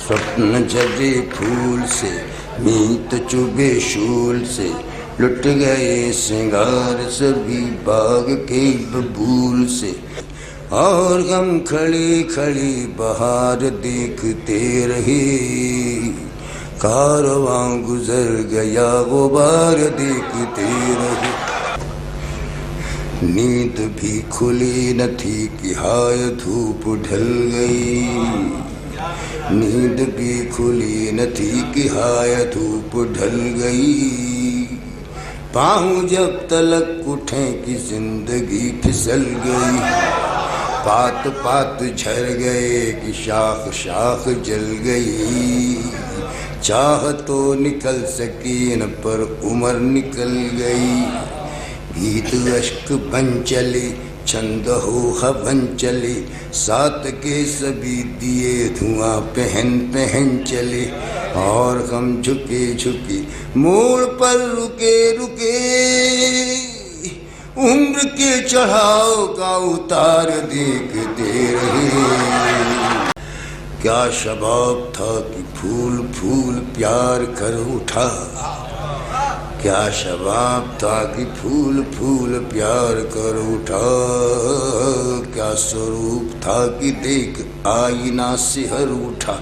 स्वप्न झरे फूल से, मीत चुभे शूल से, लुट गए सिंगार सभी बाग के बबूल से। और हम खड़ी खड़ी बहार देखते रहे, कारवां गुजर गया वो बार देखते रहे। नींद भी खुली न थी कि हाय धूप ढल गई, नींद भी खुली न थी कि हाय धूप ढल गई। पाँव जब तलक उठे कि जिंदगी फिसल गई, पात पात झर गए कि शाख शाख जल गई। चाह तो निकल सकी न पर उम्र निकल गई, गीत अश्क बन चले छंद हो हवन चले, साथ के सभी दिए धुआं पहन पहन चले। और हम झुके झुके मोड़ पर रुके रुके, उम्र के चढ़ाव का उतार देखते रहे। क्या शबाब था कि फूल फूल प्यार कर उठा, क्या शबाब था कि फूल फूल प्यार कर उठा। क्या स्वरूप था कि देख आईना सिहर उठा,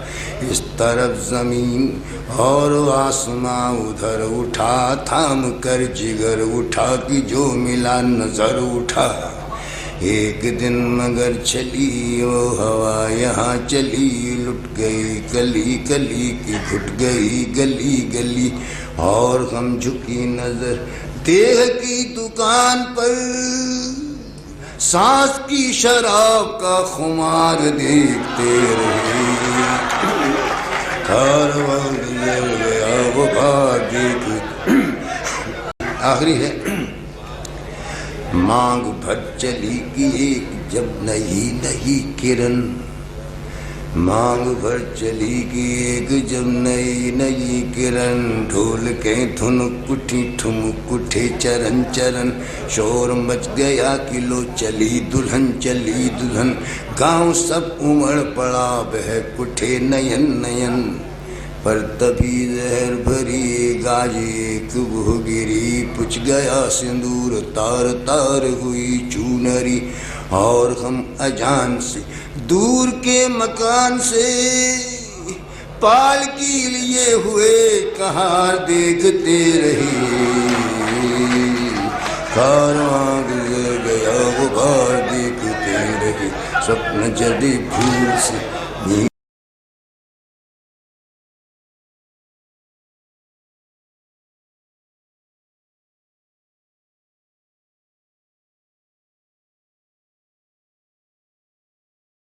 इस तरफ जमीन और आसमां उधर उठा। थाम कर जिगर उठा कि जो मिला नजर उठा। एक दिन मगर चली वो हवा यहाँ चली, लुट गई गली गली की घुट गई गली गली। और हम झुकी नजर देह की दुकान पर, सांस की शराब का खुमार देखते रहे। कारवां गुजर गया वो बार देख। आखिरी है, मांग भर चली कि एक जब नई नई किरण, मांग भर चली कि एक जब नई नई किरण। ढोल के धुनुक उठी ठुमुक उठे चरण चरण, शोर मच गया कि लो चली दुल्हन चली दुल्हन। गांव सब उमड़ पड़ा बहक उठे नयन नयन, पर तभी जहर भरी गाज एक वो गिरी। पुछ गया सिंदूर तार तार हुई चूनरी, और हम अजान से दूर के मकान से पालकी लिए हुए कहाँ देखते रहे। कारवां गुजर गया वो बार देखते रहे, स्वप्न जड़े फूल से,